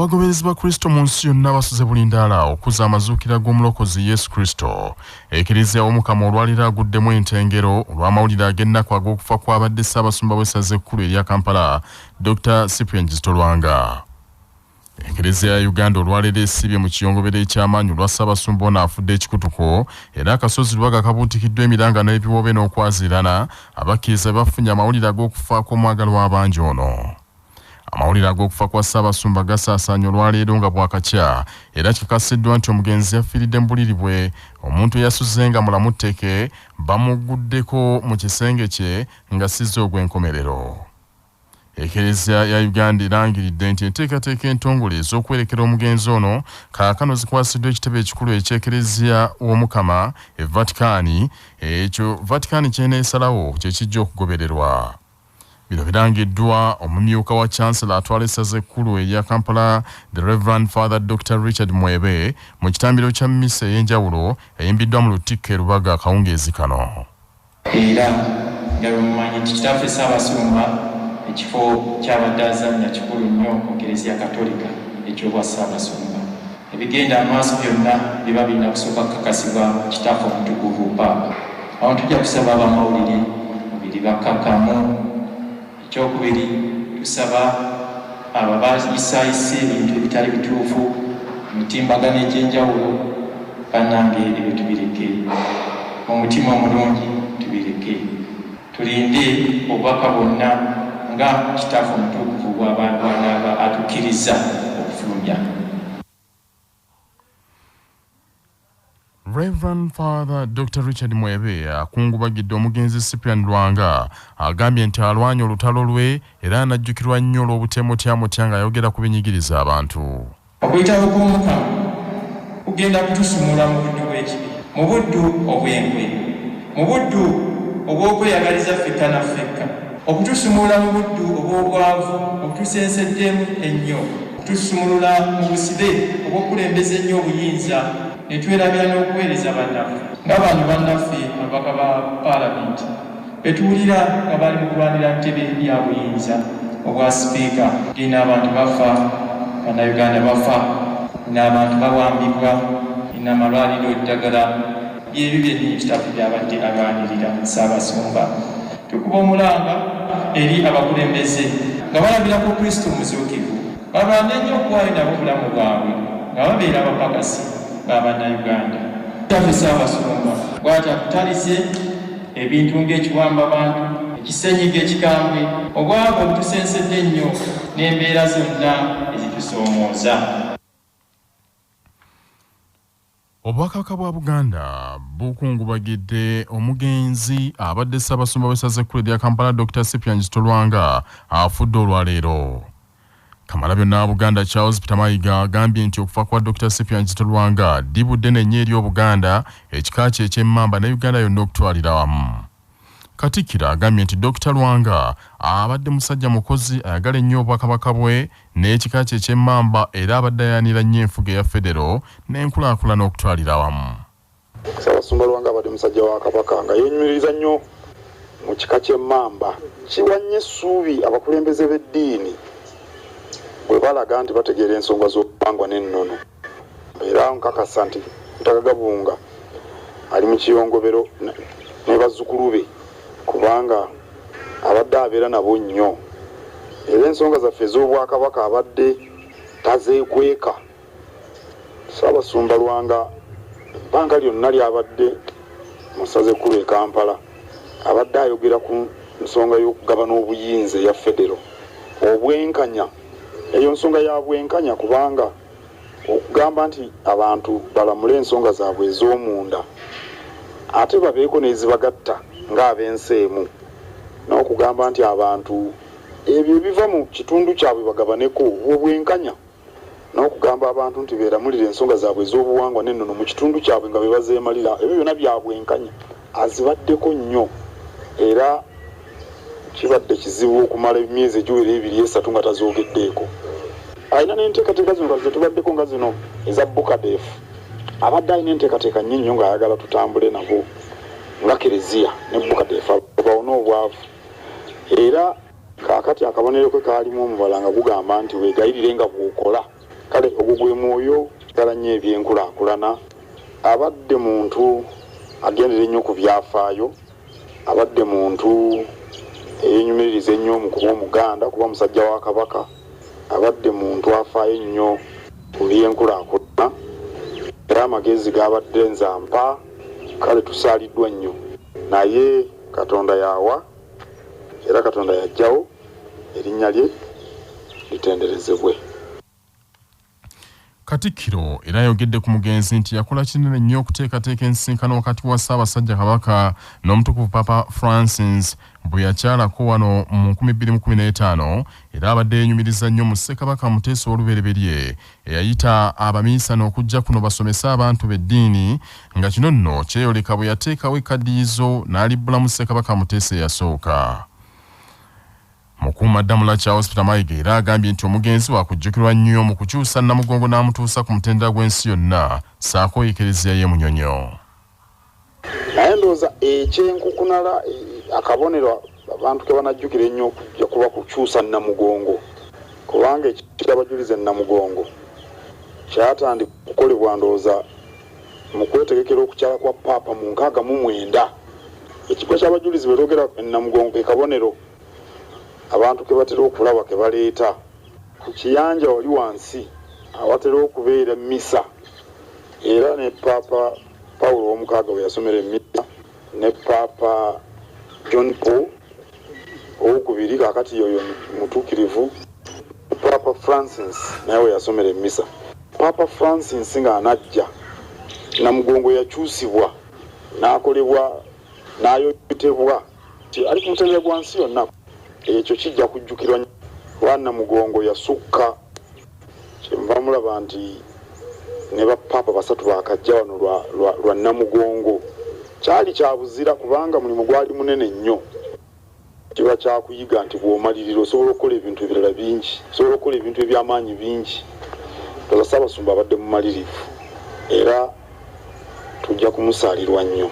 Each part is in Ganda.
Abagoberezi ba Kristo mu nsi yonna basuze bulindaala okuza amazuukira g'omulokozi Yesu Kristo. Ekiriziya Omukama olwaliro aguddemu entengero olw'amawulire ag'ennaku ag'okufa kw'abadde Ssaabasumba w'essaza ekkulu erya Kampala, Dr. Cyprian Kizito Lwanga. Ekiriziya ya Uganda olwaliro esibye mu kiyongobero eky'amaanyi olwa Ssaabasumba ono afudde ekikutuko, era akasozi Lwaga kabuutikiddwa emiranga n'ebiwoobe n'okwaziirana, abakkiriza bafunye amawulire ag'okufa kw'omwagalwa abangi ono. Amawulire ag'okufa kwa Ssaabasumba gasaasaanya olwaleero nga bwakakya, era kikasiddwa nti omugenzi yafiiridde mu buliri bwe. Omuntu eyasuze nga mulamu tteke bamuguddeko mu kisenge kye nga sizze ogw'enkomerero. Ekiriziya ya Uganda erangiridde nti enteekateeka entongole ez'okwerekera omugenzi ono kaakano zikwasiddwa ekitebe ekikulu eky'ekiriziya w'Omukama e Vaticaani. Ekyo Vaticaani kyeneesalawo kye kijja okugobererwa. Bino birangiddwa omumyuka wa Chancellor atwala essaza ekkulu erya Kampala, the Reverend Father Dr. Richard Mwebe, mu kitambiro kya mmisa ey'enjawulo eyimbiddwa mu Lutikko e Lubaga akawungeezi kano. Era nga lumanyi nti kitaffe Ssaabasumba ekifo ky'abadde azannya kikulu nnyo mu Eklezia Katolika eky'obwa Ssaabasumba. Ebigenda amaaso byonna biba birina kusooka kukakasibwa kitaffe omutukuvu Paapa. Awo tujja kusaba abamawulire mubiri bakkakkamu. Ekyokubiri tusaba abo bayisaayisa ebintu ebitali bituufu, emitimbagano egy'enjawulo, bannange ebyo tubireke, mu mutima omulungi tubireke, tulinde obubaka bwonna nga kitaffe omutukuvu bw'aba atukkiriza okufulumya. Reverend Father Dr. Richard Mwebe akungubagidde omugenzi Cyprian Lwanga, agambye nti alwanya olutalo lwe era anajjukirwa nnyo olw'obutemotya ng'ayogera ku binyigiriza abantu. Okuyitabo kw'Omukama kugenda kutusumula mu buddu bw'ekibi, mu buddu obw'enkwe, mu buddu obw'okweyagaliza ffekka na ffekka, okutusumula mu buddu obw'obwavu obutusenseddemu ennyo, okutusumulula mu busibe obw'okulembeza ennyo obuyinza, ne twerabira n'okuweereza bannaffe ng'abantu bannaffe ababaka ba Paalamenti betuwulira nga bali mu kulwanira ntebe ya buyinza obwa sipiika. Tulina abantu bafa, bannayuganda bafa, n'abantu bawambibwa, n'amalwaliro eddagala byebyo byennyini kitaffe byabadde alwanirira Ssaabasumba. Tukuba omulanga eri abakulembeze nga balabira ku Kristo omuzuukivu, balwanira nnyo okuwaayo nabo obulamu bwabwe nga babeera abapakasi b'Abannayuganda. Kitaffe Ssaabasumba bw'ati akutalize ebintu ng'ekiwamba bantu, ekisenyiga ekikambwe, obwavu obutusensedde ennyo n'embeera zonna ezitusoomooza. Obwakabaka bwa Buganda bukungubagidde omugenzi abadde Ssaabasumba w'essaza ekkulu erya Kampala, Dr. Cyprian Kizito Lwanga afudde olwaleero. Kamalabyonna Buganda Charles Peter Mayiga agambye nti okufa kwa Dr. Cyprian Kizito Lwanga ddibudde n'ennyo eri Obuganda, ekika kye eky'Emmamba ne Uganda yonna okutwalira wamu. Katikkiro agambye nti Dr. Lwanga abadde musajja mukozi ayagala ennyo obwakabaka bwe n'ekika kye eky'Emmamba, era abadde ayanira nnyo enfuga eya Federo n'enkulaakulana okutwalira wamu. Ssaabasumba Lwanga abadde musajja wa Kabaka nga yeenyumiriza nnyo mu kika ky'Emmamba. Kiwa nnyo essuubi abakulembeze b'eddiini bwe balaga nti bategeera ensonga z'obuwangwa n'ennono. Era nkakasa nti Ntagagabunga ali mu kiyongobero ne bazzukulu be, kubanga abadde abeera nabo nnyo. Era ensonga zaffe ez'obwakabaka abadde tazeekweka. Ssaabasumba Lwanga ebbanga lyonna ly'abadde mu ssaza ekkulu e Kampala abadde ayogera ku nsonga y'okugabana obuyinza eya Federo, obwenkanya. Eyo nsonga ya bwenkanya, kubanga okugamba nti abantu balamule ensonga zaabwe ez'omunda ate babeeko n'ezibagatta ng'ab'ensi emu, n'okugamba nti abantu ebyo ebiva mu kitundu kyabwe bagabaneko obwenkanya, n'okugamba abantu nti beeramulire ensonga zaabwe ez'obuwangwa n'ennono mu kitundu kyabwe nga be bazeemalira, ebyo byonna bya bwenkanya azibaddeko nnyo. Era kibadde kizibu okumala emyezi egiwera 2-3 nga tazoogeddeeko. Alina n'enteekateeka zino ze tubaddeko nga zino eza Bukadeef. Abadde alina enteekateeka nnyingi ng'ayagala tutambule nabo nga Kereziya ne Bukadeef bawona obwavu. Era kaakati akabonero ke kaalimu omubala nga gugamba nti weegayirire nga bw'okola kale ogwo gwe mwoyo kitala nnyo ebyenkulaakulana. Abadde muntu agendera ennyo ku byafaayo, abadde muntu eyenyumiririza ennyo mu kuba Omuganda, kuba musajja wa Kabaka, abadde muntu afaayo ennyo ku byenkulaakulana, era amagezi g'abadde nzampa. Kale tusaaliddwa nnyo, naye Katonda yawa era Katonda yajjawo, erinnya lye litenderezebwe. Katikkiro era yogedde ku mugenzi nti yakola kinene nnyo okuteekateeka ensisinkano wakati wa Ssaabasajja Kabaka n'omutukuvu Papa Francis bwe yakyalako wano mu 2015, era abadde yenyumiriza nnyo mu Ssekabaka Muteesa olubereberye eyayita abaminsane okujja kuno basomesa abantu b'eddiini, nga kino nno kyeyoleka bwe yateekawo ekkaddiyizo n'alibbulamu Ssekabaka Muteesa eyasooka. Mukuumaddamula Charles Peter Mayiga era agambye nti omugenzi wakujjukirwa nnyo mu kukyusa Namugongo n'amutuusa ku mutendera gw'ensi yonna, ssaako Ekereziya y'e Munyonyo. Naye ndowooza ekyenkukunala akabonero abantu ke banajjukira ennyo okujja kuba kukyusa Namugongo, kubanga ekirabajuliza Namugongo kyatandika okukolebwa ndowooza mu kwetegekera okukyala kwa Paapa mu 69. Ekigo ky'abajulizi bwe boogera Namugongo ke kabonero abantu ke batera okulaba ke baleeta ku kiyanja wali wansi awatera okubeera misa, era ne Paapa Paulo omukaaga we yasomera emisa, ne Paapa John Paul owookubiri kaakati yoyo mutuukirivu, Paapa Francis naye we yasomera emisa. Paapa Francis nga anajja, Namugongo yakyusibwa n'akolebwa n'ayotebwa ali ku mutendera gwa nsi yonna. Ekyo kijja kujjukirwa wa Namugongo yasukka, kyenva mulaba nti ne bapapa basatu bakajja wano lwa Namugongo. Kyali kya buzira kubanga mulimu gwali munene nnyo, kiba kyakuyiga nti bw'omalirira osobola okukola ebintu ebirala bingi, osobola okukola ebintu eby'amaanyi bingi. Toza Ssaabasumba abadde mumalirivu era tujja kumusaalirwa nnyo.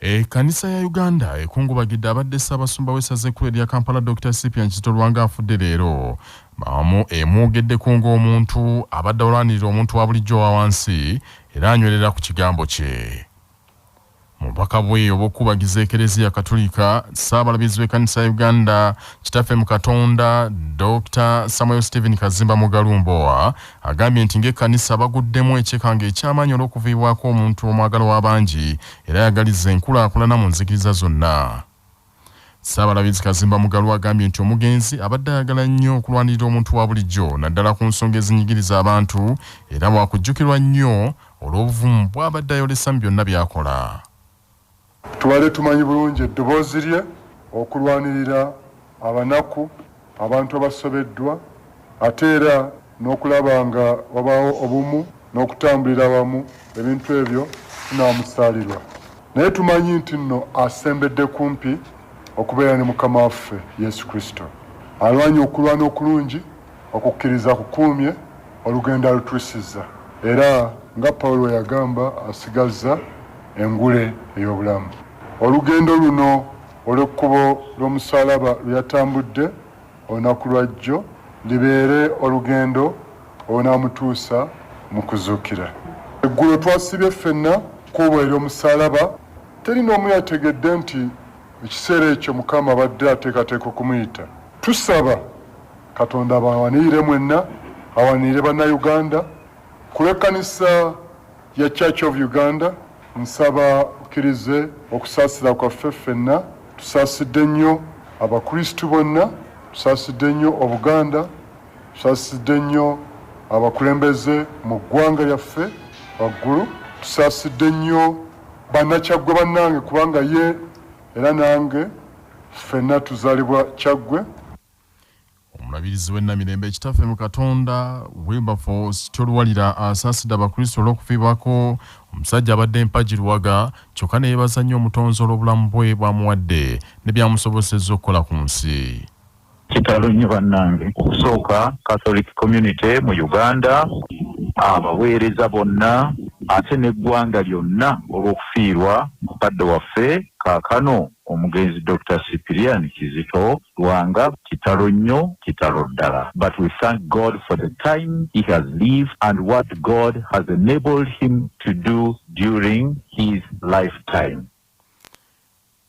Ekkanisa ya Uganda ekungubagidde abadde Ssaabasumba w'essaza ekkulu erya Kampala Dr. Cyprian Kizito Lwanga afudde leero. Emwogeddeko ng'omuntu abadde alwanirira omuntu wa bulijjo wa wansi era anywerera ku kigambo kye. Mubaka bwe obw'okubagiza Ekereziya Katolika, Ssaabalabizi w'ekkanisa ya Uganda Kitaffe mu Katonda Dr. Samuel Stephen Kazimba Mugalumbowa agambye nti ng'ekkanisa baguddemu ekyekanga eky'amaanyi olw'okuviibwako omuntu omwagalo w'abangi era yagaliza enkulaakulana mu nzikiriza zonna. Ssaabalabizi Kazimba Mugalu agambye nti omugenzi abadde ayagala nnyo okulwanirira omuntu wa bulijjo naddala ku nsonga ezinyigiriza abantu, era bwakujjukirwa nnyo olw'obuvumu bw'abadde ayolesa mu byonna by'akola. Tubale tumanyi bulungi eddoboozi lye okulwanirira abanaku, abantu abasobeddwa, ate era n'okulaba nga wabaawo obumu n'okutambulira wamu, ebintu ebyo tunaamusaalirwa. Naye tumanyi nti nno asembedde kumpi okubeera ne Mukama waffe Yesu Kristo. Alwanye okulwana okulungi, okukkiriza kukuumye, olugendo alutuusizza. Era nga Pawulo yagamba asigazza engule ey'obulamu. Olugendo luno olw'ekkubo lw'omusaalaba lwe yatambudde olunaku lwajjo libeere olugendo olunaamutuusa mu kuzuukira. Eggulo twasibye ffenna kkubo ery'omusaalaba, teri n'omu yategedde nti ekiseera ekyo Mukama abadde ateekateeka okumuyita. Tusaba Katonda abawanirire mwenna, awanirire bannayuganda, ku lw'ekkanisa ya Church of Uganda. Nsaba ukkirize okusaasira kwaffe ffenna. Tusaasidde nnyo abakristu bonna, tusaasidde nnyo Obuganda, tusaasidde nnyo abakulembeze mu ggwanga lyaffe waggulu, tusaasidde nnyo bannakyaggwe bannange kubanga ye era nange ffenna tuzaalibwa Kyaggwe. Omulabirizi w'ennamirembe Kitaffe mu Katonda Wilberforce Kyoluwalira asaasidde abakristo olw'okufiibwako omusajja abadde empagirwaga, kyokka ne yeebaza nnyo omutonzi olw'obulamu bwe bwamuwadde ne byamusobosezza okukola ku nsi. Kitalo nnyo bannange okusooka Catholic community mu Uganda, abaweereza bonna ate n'eggwanga lyonna olw'okufiirwa mukadde waffe kaakano omugenzi Dr. Cyprian Kizito Lwanga kitalo nnyo kitalo ddala. But we thank God for the time he has lived and what God has enabled him to do during his lifetime.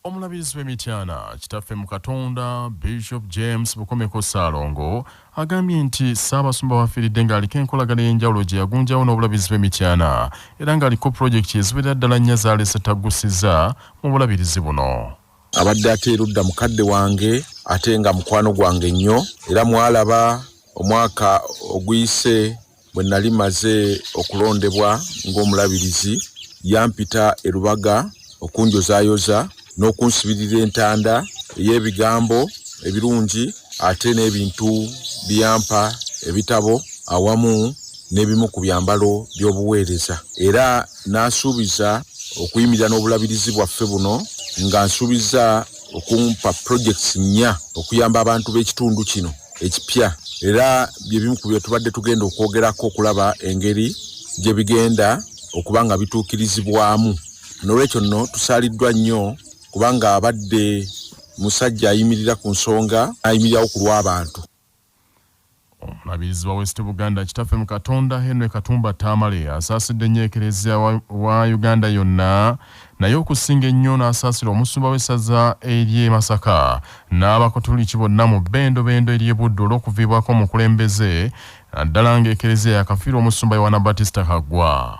Omulabirizi w'emityana kitaffe mu Katonda Bishop James Bukomeko Saalongo agambye nti Ssaabasumba wafiiridde ng'aliko enkolagana y'enjawulo gye yagunjawo n'obulabirizi bw'emityana era ng'aliko pulojekiti eziwerera ddala nnya zaalese taggusizza mu bulabirizi buno. Abadde ateerudda mukadde wange ate nga mukwano gwange nnyo era mwalaba omwaka oguyise bwe nali maze okulondebwa ng'omulabirizi yampita e Lubaga okunjozaayoza n'okunsibirira entanda ey'ebigambo ebirungi ate n'ebintu byampa ebitabo awamu n'ebimu ku byambalo by'obuweereza era n'asuubiza okuyimirira n'obulabirizi bwaffe buno nga nsuubiza okumpa projects nnya okuyamba abantu b'ekitundu kino ekipya era bye bimu ku bye tubadde tugenda okwogerako okulaba engeri gye bigenda okuba nga bituukirizibwamu. N'olwekyo nno tusaaliddwa nnyo kubanga abadde musajja ayimirira ku nsonga ayimirirawo ku lw'abantu. Omulabirizi wa West Buganda kitaffe mu Katonda Henry Katumba Tamale asaasidde nnyo ekereziya wa Uganda yonna naye okusinga ennyo n'asaasira omusumba w'essaza ery'e Masaka n'abakatoliki bonna mu bendo ery'e Buddu olw'okuviibwako omukulembeze naddala ng'ekereziya yakafiirwa omusumba Yohana Batista Kaggwa.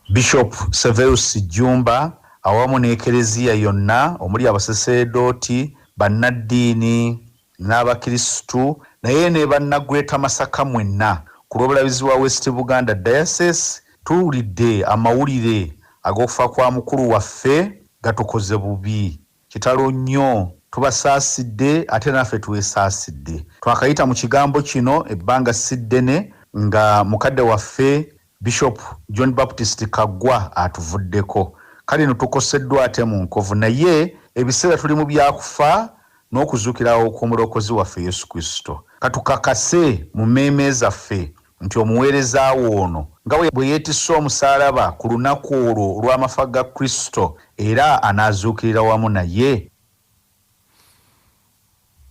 Bishop Severus Jumba awamu n'ekereziya yonna omuli abasaseredooti bannaddiini n'abakristu naye ne bannagweta Masaka mwenna ku lw'obulabizi wa West Buganda Diocese tuwulidde amawulire ag'okufa kwa mukulu waffe gatukoze bubi kitalo nnyo tubasaasidde ate naffe tuwesaasidde. Twakayita mu kigambo kino ebbanga siddene nga mukadde waffe Bishop John Baptist Kaggwa atuvuddeko. Kale tukoseddwa ate mu nkovu naye ebiseera tuli mu byakufa n'okuzuukirawo kw'omulokozi waffe Yesu Kristo. Katukakase mu mmeeme zaffe nti omuweereza ono nga bwe yeetisse omusaalaba ku lunaku olwo olw'amafa ga Kristo era anaazuukirira wamu naye.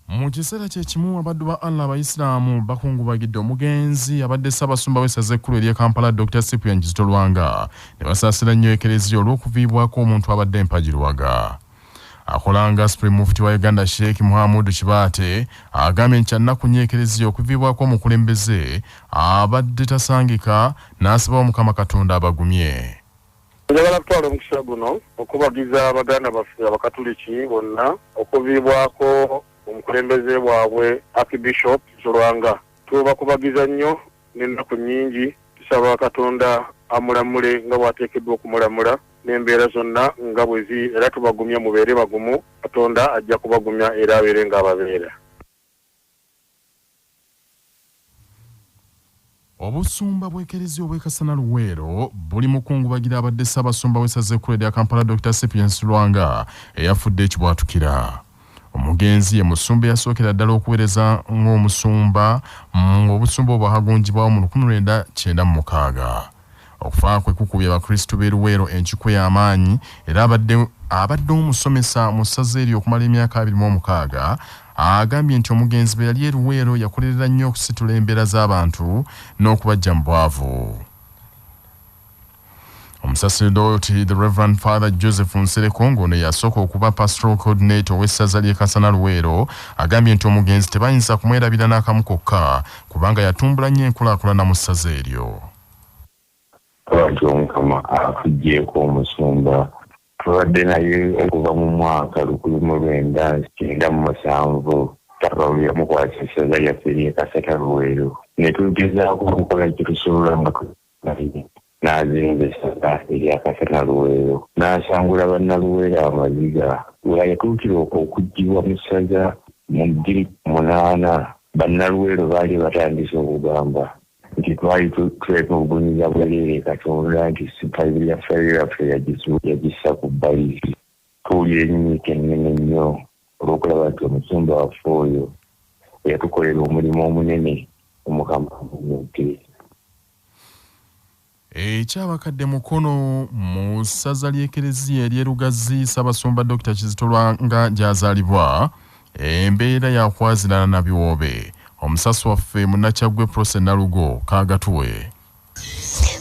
Mu kiseera kyekimu abaddu ba Allah Abayisiraamu bakungubagidde omugenzi abadde Ssaabasumba w'essaza ekkulu ery'e Kampala Dr. Cyprian Kizito Lwanga ne basaasira nnyo ekereziya olw'okuviibwako omuntu abadde empagirwaga. Akolanga Supreme Mufti wa Uganda Sheikh Muhammad Kibaate agambye nti nnaku nnyo ekereziya okuviibwako omukulembeze abadde tasangika n'asaba Omukama Katonda abagumye. Njagala kutwala omukisa guno okubagiza abaganda baffe abakatuliki bonna okuviibwako omukulembeze bwabwe Archbishop Lwanga. Tubakubagiza nnyo n'ennaku nnyingi tusaba Katonda amulamule nga bw'ateekeddwa okumulamula n'embeera zonna nga bwe ziri era tubagumya mubeere bagumu Katonda ajja kubagumya era abeere nga ababeera. Obusumba bw'ekereziya obw'Ekasana Luweero buli mu kungubagira abadde Ssaabasumba w'essaza ekkulu erya Kampala Dr. Cyprian Lwanga eyafudde ekibwatukira. Omugenzi ye musumba yasookera ddala okuweereza ng'omusumba ng'obusumba obwo bwagunjibwawo mu 1996. Okufa kwe kukubye abakristu b'e Luweero enkiko y'amaanyi era abadde omusomesa mu ssaza eryo okumala emyaka 26 agambye nti omugenzi bwe yali e Luweero yakolerera nnyo okusitula embeera z'abantu n'okubajja mu bwavu. Omusaseredooti the Reverend Father Joseph Nsereko ng'ono yasooka okuba pastoral coordinator w'essaza ly'e Kasana Luweero agambye nti omugenzi tebayinza kumwerabira n'akamu kokka kubanga yatumbula nnyo enkulaakulana mu ssaza eryo. Abantu Omukama akuggyeeko omusumba tubadde naye okuva mu mwaka 1997 takawulira mukwasa essaza lyaffe ery'e Kasana Luweero ne tugezaako okukola kye tusobola nga n'azimba essaza erya Kasana Luweero n'asangula bannaluweero amaziga nga yatuukira okuggyibwa mu ssaza mu 2008 bannaluweero baali batandise okugamba nti twali twetulugunyiza bwereere Katonda nti sipayiri yaffe yagissa ku bbalizi tuwulira ennyiika ennene nnyo olw'okulaba nti omusumba waffe oyo yatukolera omulimu omunene Omukama amunyuke. ekyabakadde mukono mu ssaza ly'ekereziya ery'erugazi Ssaabasumba Dr. Kizito Lwanga gy'azaalibwa embeera yakwazirana na biwoobe. Omusasi waffe Munnakyaggwe Prose Nalugo kaagatuwe.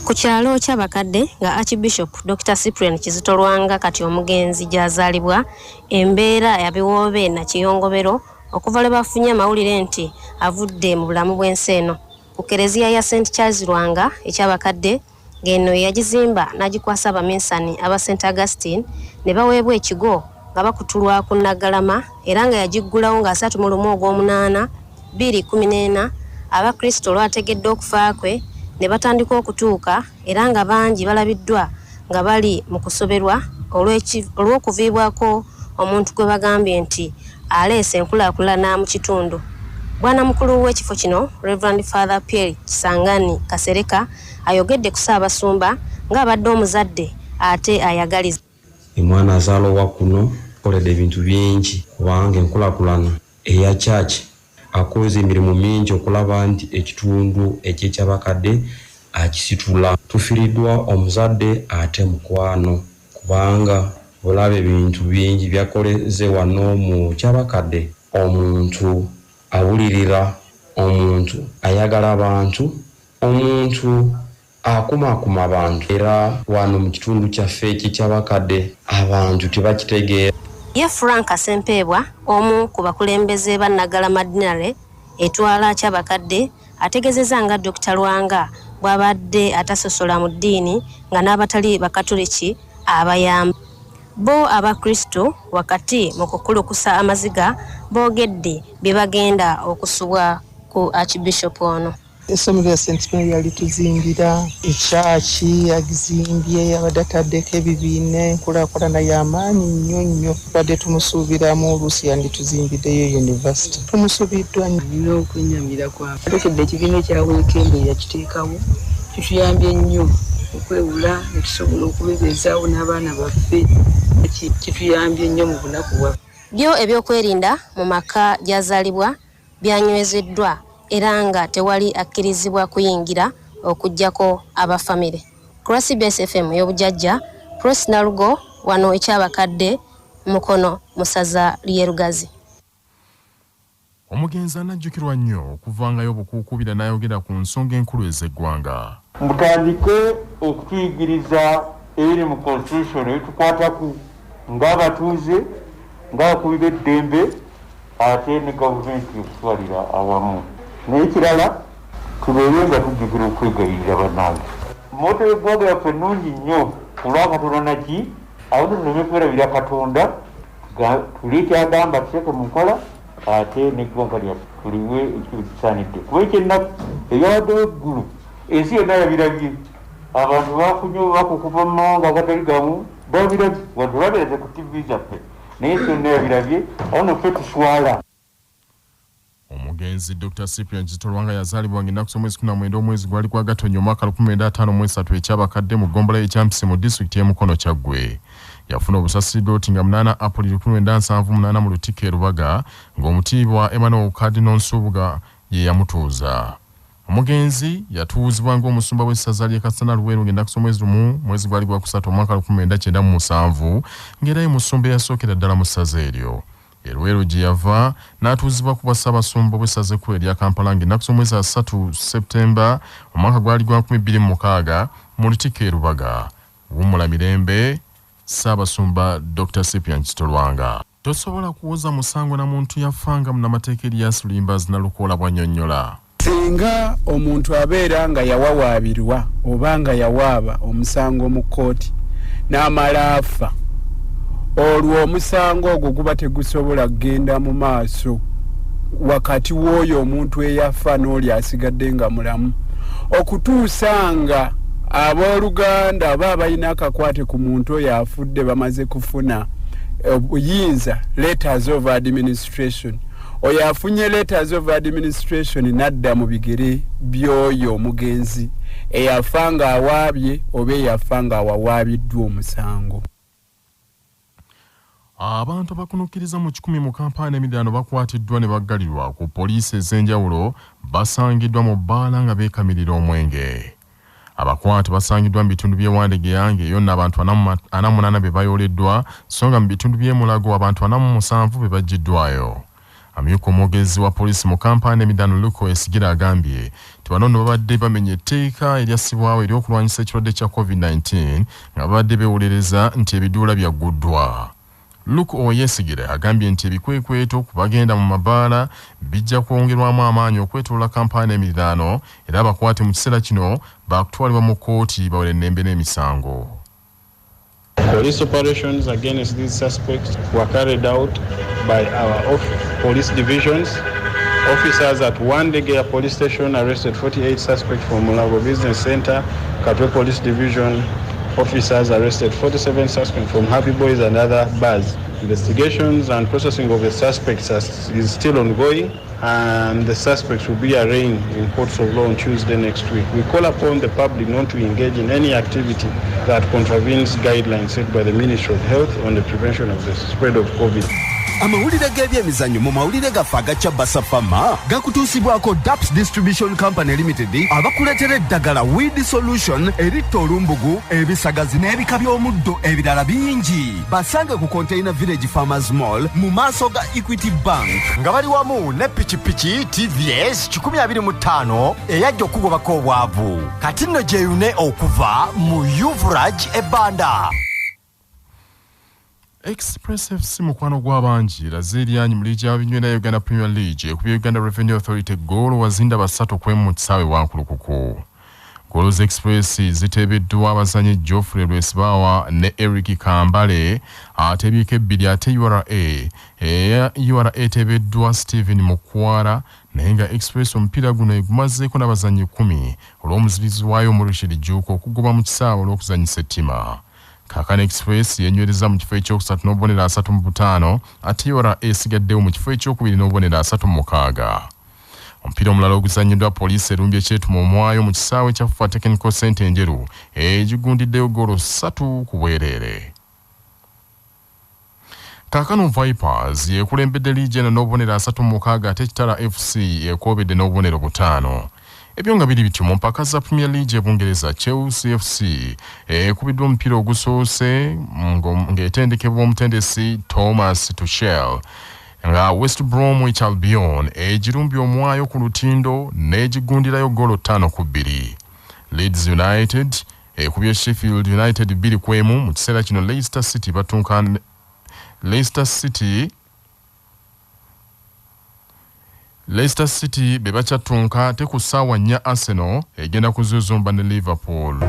Ku kyalo ky'abakadde nga Archbishop Dr. Cyprian Kizito Lwanga kati omugenzi gy'azaalibwa embeera ya biwoobe na kiyongobero okuva lwe bafunye amawulire nti avudde mu bulamu bw'ensi eno. Ku kereziya ya St. Charles Lwanga ekyabakadde ng'eno yagizimba n'agikwasa abaminsani aba St. Augustine ne baweebwa ekigo nga bakutulwa ku Naggalama era nga yagiggulawo nga 31/8/2014 abakristo olwategedde okufa kwe ne batandika okutuuka era nga bangi balabiddwa nga bali mu kusoberwa olw'okuviibwako omuntu gwe bagambye nti aleese enkulaakulana mu kitundu. Bwana mukulu w'ekifo kino Reverend Father Pierre Kisangani Kasereka ayogedde ku Ssaabasumba ng'abadde omuzadde ate ayagaliza. Omwana azaalowa kuno koledde ebintu bingi kubanga enkulaakulana eya church akoze emirimu mingi okulaba nti ekitundu ekyekyabakadde akisitula. Tufiiriddwa omuzadde ate mukwano kubanga olaba ebintu bingi byakoleze wano mu kyabakadde. Omuntu awulirira, omuntu ayagala abantu, omuntu akumakuma abantu. Era wano mu kitundu kyaffe ekyekyabakadde abantu tebakitegeera. Ye Frank Asempeebwa omu ku bakulembeze ba Naggalama Dinare etwala kyabakadde ategezeza nga Dr. Lwanga bw'abadde atasosola mu ddiini nga n'abatali bakatoliki abayamba. Bo abakristo wakati mu kukulukusa amaziga boogedde bye bagenda okusubwa ku Archbishop ono. Essomero ya St. Mary yalituzimbira, ekyaki yagizimbye, abadde ataddeko ebibiina, enkulaakulana y'amaanyi nnyo. Badde tumusuubiramu oluusi yandituzimbiddeyo university. Tumusuubiddwa nnyo okwenyamira kwabwe. Atokedde ekibiina ekya weekend yakiteekawo kituyambye nnyo okwewula ne tusobola okubebezaawo n'abaana baffe. Kituyambye nnyo mu bunaku bwaffe. Byo ebyokwerinda mu maka gy'azaalibwa byanywezeddwa era nga tewali akkirizibwa kuyingira okujjako abafamire. Ku CBS FM y'obujjajja Prose Nalugo wano ekyabakadde mukono mu ssaza ly'erugazi. Omugenzi anajjukirwa nnyo okuvangayo obukuukubira n'ayogera ku nsonga enkulu ez'eggwanga. Mutandike okutuyigiriza ebiri mu constitution ebitukwatako ng'abatuuze, ng'abakubi b'eddembe ate ne gavumenti okutwalira awamu. Naye kirala tubeere nga tujjukira okwegayirira bannange. Mmoto y'eggwanga yaffe nnungi nnyo olwa Katonda naki awo tuleme kwerabira Katonda tuli ekyagamba tuteeke mu nkola ate n'eggwanga lyaffe tuliwe ekiro kisaanidde. Kuba ekyennaku ebyawaddewo eggulu ensi yonna yabirabye. Abantu bafunye obubaka okuva mu mawanga agatali gamu babirabye wadde babiraze ku TV zaffe naye ensi yonna yabirabye awo naffe tuswala. Omugenzi Dr. Cyprian Kizito Lwanga yazaalibwa ng'ennaku z'omwezi 19 omwezi gwali gwa Gatonnya omwaka 1953 ekyabakadde mu ggombolola y'ekyampisi mu disitulikiti y'e Mukono Kyaggwe. Yafuna obusasiddoti nga 8 April 1978 mu Lutikko e Lubaga ng'omutiibwa Emmanuel Cardinal Nsubuga ye yamutuuza. Omugenzi yatuuzibwa ng'omusumba w'essaza ly'e Kasana Luweero ng'ennaku z'omwezi mwezi gwali gwa kusatu omwaka 1997 ng'era ye musumba eyasookera ddala mu ssaza eryo. Luweero gye yava n'atuuzibwa ku bwassaabasumba bw'essaza ekkulu erya Kampala ng'ennaku z'omwezi 3 Septemba omwaka gwali gwa 2006 mu Lutikko e Lubaga. Wummula mirembe, Ssaabasumba Dr. Cyprian Kizito Lwanga. Tosobola kuwoza musango na muntu yafanga munnamateeka Erias Lulimbazi Nalukoola bw'annyonnyola. Singa omuntu abeera nga yawawaabirwa oba nga yawaaba omusango mu kkooti n'amala afa, olwo omusango ogwo guba tegusobola kugenda mu maaso wakati w'oyo omuntu eyafa n'oli asigadde nga mulamu okutuusa nga abooluganda aba abalina akakwate ku muntu oyo afudde bamaze kufuna obuyinza letters of administration. Oyo afunye letters of administration nadda mu bigere by'oyo omugenzi eyafa nga awaabye oba eyafa nga awawaabiddwa omusango. Abantu abakunukkiriza mu 10 mu Kampala emiriraano bakwatiddwa ne baggalirwa ku poliisi ez'enjawulo basangiddwa mu bbaala nga beekamirira omwenge. Abakwate basangiddwa mu bitundu by'e Wandege yange yonna abantu 48 be bayoleddwa so nga mu bitundu by'e Mulago abantu 47 be baggiddwayo. Amyuka omwogezi wa poliisi mu Kampala Emidano Luko Esigira agambye nti bano babadde bamenya etteeka eryassibwawo ery'okulwanyisa ekirwadde kya COVID-19 nga babadde beewolereza nti ebiduula byaguddwa. Luko Oyesigira agambye nti ebikwekweto ku bagenda mu mabaala bijja kwongerwamu amaanyi okwetoola Kampala Emidano era abakwate mu kiseera kino baakutwalibwa mu kkooti bawere ennembe n'emisango. Police operations against these suspects were carried out by our police divisions. Officers at Wandege Police Station arrested 48 suspects from Mulago Business Center. Katwe Police Division officers arrested 47 suspects from Happy Boys and other bars. Investigations and processing of the suspects is still ongoing, and the suspects will be arraigned in courts of law on Tuesday next week. We call upon the public not to engage in any activity that contravenes guidelines set by the Ministry of Health on the prevention of the spread of COVID. Amawulire g'ebyemizannyo mu mawulire gaffe agaca Basafama gakutuusibwako DAPS Distribution Company Limited abakuleetera eddagala Weed Solution eritta olumbugu ebisagazi n'ebika by'omuddo ebirala bingi. Basange ku Container Village Farmers Mall mu maaso ga Equity Bank nga bali wamu ne pikipiki TVS 125 eyajja okugobako obwavu. Kati nno gyeyune okuva mu Yuvraj ebbanda. Express FC mukwano gw'abangi laze eryanyi mu liigi y'abinywe ya Uganda Premier League ekubye Uganda Revenue Authority goal wazinda basatu kwemu mu kisaawe Wankulukuku. Goals Express ziteebeddwa abazanyi Geoffrey Lwesibawa ne Eric Kambale ate ebiika ebbiri ate URA eteebeddwa Stephen Mukwara naye nga Express omupiira guno egumazeeko n'abazanyi 10 olw'omuzirizi waayo mu Rashid Juuko okugoba mu kisaawe olw'okuzanyisa ettima. Kakana Express yenywereza mu kifo ekyokusatu n'obubonero 3 mu 5 ate URA esigaddewo mu kifo ekyokubiri n'obubonero 3 mu 6. Omupiira omulala oguzanyiddwa poliisi erumbye ekyetumo omwayo mu kisaawe kya Fufa Technical Center enjeru egigundiddeyo goolo 3 ku bwereere. Kakano Vipers yekulembedde liigi eno n'obubonero 3 mu 6 ate Kitara FC ekoobedde n'obubonero 5. Ebyo nga biri bityo mu mpaka za Premier League ebungereza Chelsea FC ekubiddwa omupiira ogusoose ng'etendekebwa omutendesi Thomas Tuchel nga West Bromwich Albion egirumbye omwayo ku lutindo n'egigundirayo goolo 5-2. Leeds United ekubye Sheffield United 2-1 mu kiseera kino Leicester City batunka Leicester City bebachatunka te ku ssaawa 4 Arsenal egenda kuzuzumba ne Liverpool.